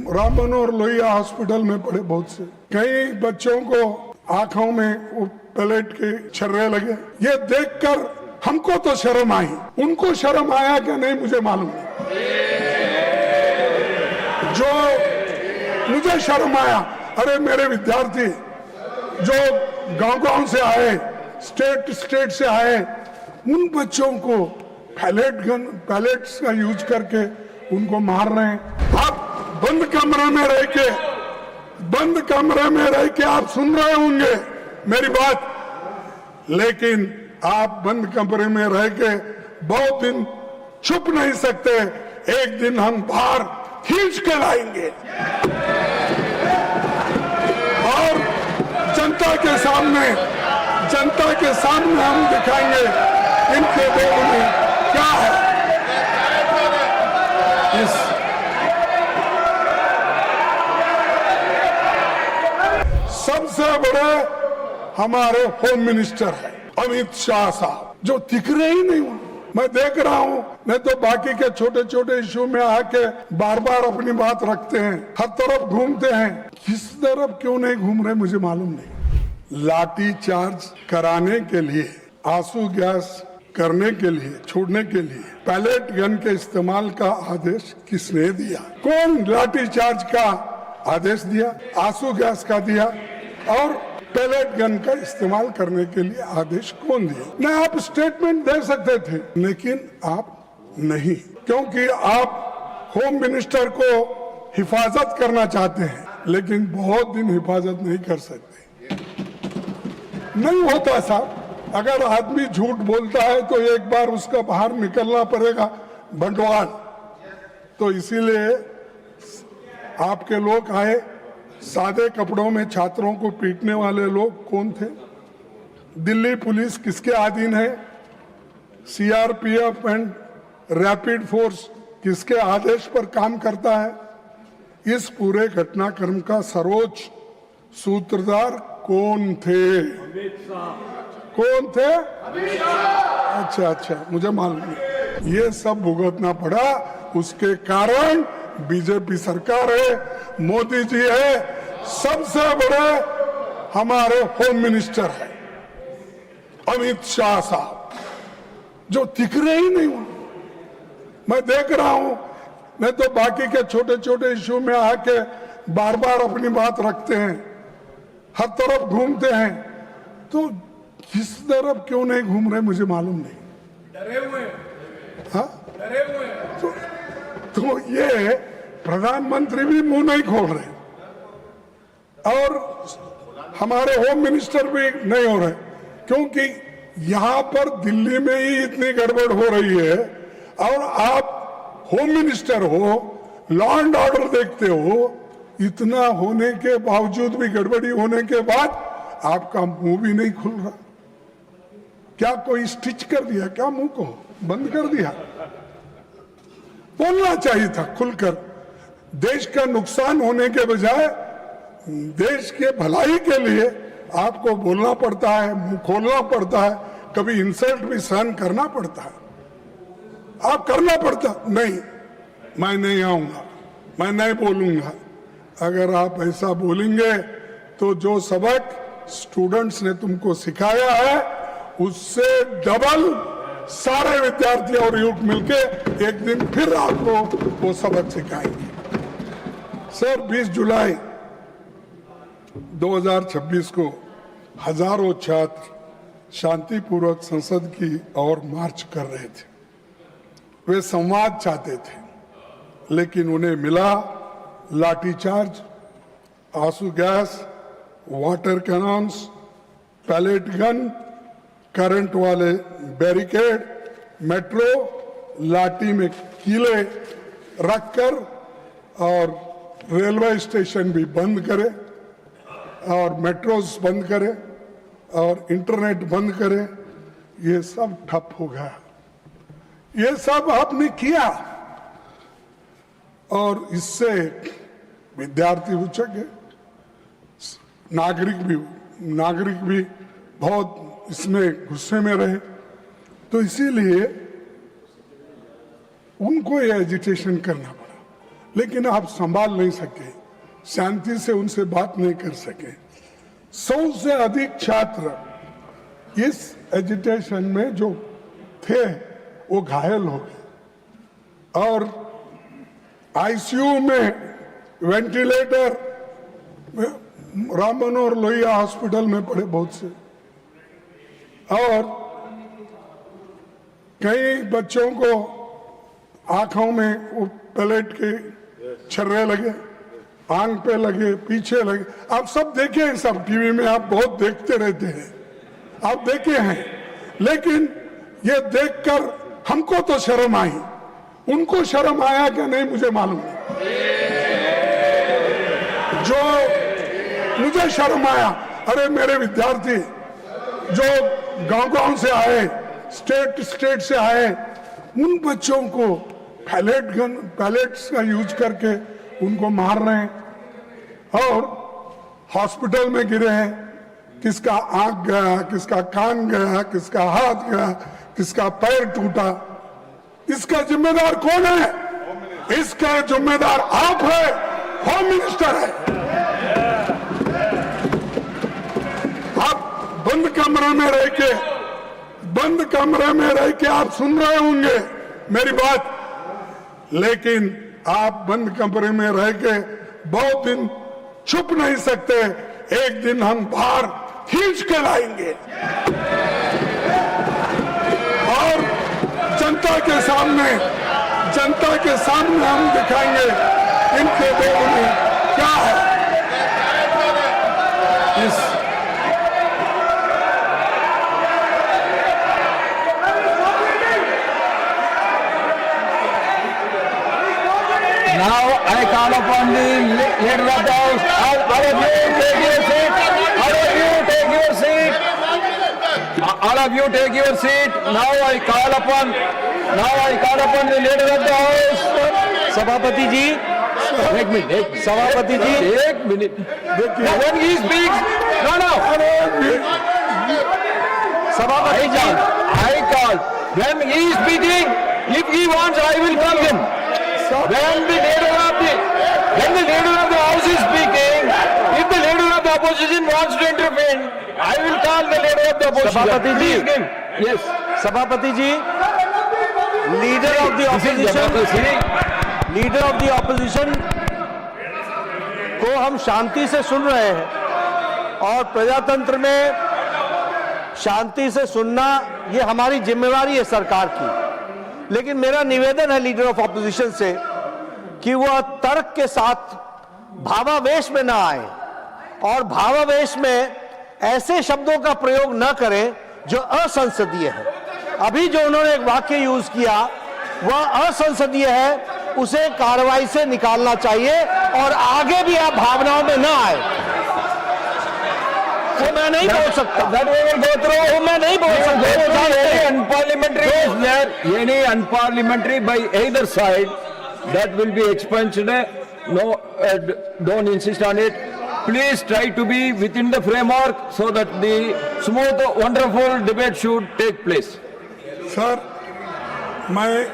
Ram Manohar Lohia hospital में पड़े बहुत से, कई बच्चों को आंखों में वो पैलेट के छर्रे लगे। ये देखकर हमको तो शर्म आई, उनको शर्म आया कि नहीं मुझे मालूम नहीं। जो मुझे शर्म आया, अरे मेरे विद्यार्थी जो गांव-गांव से आए, स्टेट से आए, उन बच्चों को पैलेट्स का यूज करके उनको मार रहे हैं। आप बंद कमरे में रह के आप सुन रहे होंगे मेरी बात, लेकिन आप बंद कमरे में रह के बहुत दिन छुप नहीं सकते। एक दिन हम बाहर खींच के लाएंगे और जनता के सामने हम दिखाएंगे इनके दिल में क्या है। सबसे बड़े हमारे होम मिनिस्टर है अमित शाह साहब, जो दिख रहे ही नहीं। मैं देख रहा हूँ, नहीं तो बाकी के छोटे छोटे इशू में आके बार बार अपनी बात रखते हैं, हर तरफ घूमते हैं। किस तरफ क्यों नहीं घूम रहे मुझे मालूम नहीं। लाठी चार्ज कराने के लिए, आंसू गैस करने के लिए, छोड़ने के लिए पैलेट गन के इस्तेमाल का आदेश किसने दिया? कौन लाठी चार्ज का आदेश दिया, आंसू गैस का दिया और पैलेट गन का इस्तेमाल करने के लिए आदेश कौन दिया? नहीं, आप स्टेटमेंट दे सकते थे, लेकिन आप नहीं, क्योंकि आप होम मिनिस्टर को हिफाजत करना चाहते हैं, लेकिन बहुत दिन हिफाजत नहीं कर सकते। नहीं होता साहब, अगर आदमी झूठ बोलता है तो एक बार उसका बाहर निकलना पड़ेगा बंटवाल। तो इसीलिए आपके लोग आए, सादे कपड़ों में छात्रों को पीटने वाले लोग कौन थे? दिल्ली पुलिस किसके अधीन है? सीआरपीएफ एंड रैपिड फोर्स किसके आदेश पर काम करता है? इस पूरे घटनाक्रम का सर्वोच्च सूत्रधार कौन थे? कौन थे? अच्छा, मुझे मालूम नहीं। ये सब भुगतना पड़ा, उसके कारण बीजेपी सरकार है, मोदी जी है, सबसे बड़े हमारे होम मिनिस्टर है अमित शाह साहब, जो दिख रहे ही नहीं। मैं देख रहा हूं, नहीं तो बाकी के छोटे छोटे इशू में आके बार बार अपनी बात रखते हैं, हर तरफ घूमते हैं। तो किस तरफ क्यों नहीं घूम रहे मुझे मालूम नहीं। डरे हुए तो ये प्रधानमंत्री भी मुंह नहीं खोल रहे और हमारे होम मिनिस्टर भी नहीं हो रहे, क्योंकि यहां पर दिल्ली में ही इतनी गड़बड़ हो रही है और आप होम मिनिस्टर हो, लॉ एंड ऑर्डर देखते हो, इतना होने के बावजूद भी, गड़बड़ी होने के बाद आपका मुंह भी नहीं खुल रहा। क्या कोई स्टिच कर दिया क्या? मुंह को बंद कर दिया? बोलना चाहिए था खुलकर। देश का नुकसान होने के बजाय देश के भलाई के लिए आपको बोलना पड़ता है, मुंह खोलना पड़ता है, कभी इंसल्ट भी सहन करना पड़ता है। आप करना पड़ता नहीं, मैं नहीं आऊंगा, मैं नहीं बोलूंगा। अगर आप ऐसा बोलेंगे तो जो सबक स्टूडेंट्स ने तुमको सिखाया है उससे डबल सारे विद्यार्थी और यूथ मिलके एक दिन फिर आपको वो सबक सिखाएंगे। सर, 20 जुलाई 2026 को हजारों छात्र शांतिपूर्वक संसद की ओर मार्च कर रहे थे। वे संवाद चाहते थे, लेकिन उन्हें मिला लाठीचार्ज, आंसू gas, water cannons, pellet gun, current वाले बैरिकेड, मेट्रो लाठी में कीले रखकर और रेलवे स्टेशन भी बंद करे और मेट्रोस बंद करे और इंटरनेट बंद करे। ये सब ठप हो गया। ये सब आपने किया और इससे विद्यार्थी उचक गए, नागरिक भी बहुत इसमें गुस्से में रहे। तो इसीलिए उनको ये एजिटेशन करना पड़ा। लेकिन आप संभाल नहीं सके, शांति से उनसे बात नहीं कर सके। 100 से अधिक छात्र इस एजिटेशन में जो थे वो घायल हो गए और आईसीयू में वेंटिलेटर राम मनोहर लोहिया हॉस्पिटल में पड़े बहुत से, और कई बच्चों को आंखों में वो पैलेट के छर्रे लगे, आंख पे लगे, पीछे लगे। आप सब देखे हैं, सब टीवी में आप बहुत देखते रहते हैं, आप देखे हैं। लेकिन ये देखकर हमको तो शर्म आई, उनको शर्म आया कि नहीं मुझे मालूम नहीं। जो मुझे शर्म आया, अरे मेरे विद्यार्थी जो गांव-गांव से आए, स्टेट से आए, उन बच्चों को पैलेट्स का यूज करके उनको मार रहे हैं और हॉस्पिटल में गिरे हैं। किसका आंख गया, किसका कान गया, किसका हाथ गया, किसका पैर टूटा। इसका जिम्मेदार कौन है? इसका जिम्मेदार आप है, होम मिनिस्टर है। आप बंद कमरे में रह के आप सुन रहे होंगे मेरी बात, लेकिन आप बंद कमरे में रह के बहुत दिन छुप नहीं सकते। एक दिन हम बाहर खींच के लाएंगे और जनता के सामने हम दिखाएंगे इनके देश में क्या है। Now I call upon the leader of the house. All of you take your seat. All of you take your seat. All of you take your seat. Now I call upon the leader of the house. सभापति जी, एक minute, सभापति जी, एक minute. When he speaks, no. सभापति जी, I call. When he is speaking, if he wants, I will call him. When the leader of the house is speaking, if the leader of the opposition wants to intervene, I will call the leader of the opposition. सभापति जी, yes, सभापति जी, leader of the opposition को हम शांति से सुन रहे हैं और प्रजातंत्र में शांति से सुनना ये हमारी जिम्मेवारी है सरकार की। लेकिन मेरा निवेदन है लीडर ऑफ ऑपोजिशन से कि वह तर्क के साथ भावावेश में ना आए और भावावेश में ऐसे शब्दों का प्रयोग न करें जो असंसदीय है। अभी जो उन्होंने एक वाक्य यूज किया वह असंसदीय है, उसे कार्रवाई से निकालना चाहिए और आगे भी आप भावनाओं में ना आए। वो मैं नहीं बोल सकता, मैं नहीं बोल सकता। Any unparliamentary by either side that will be expunged. No, don't insist on it. Please try to be within the framework so that the smooth, wonderful debate should take place. Sir, मैं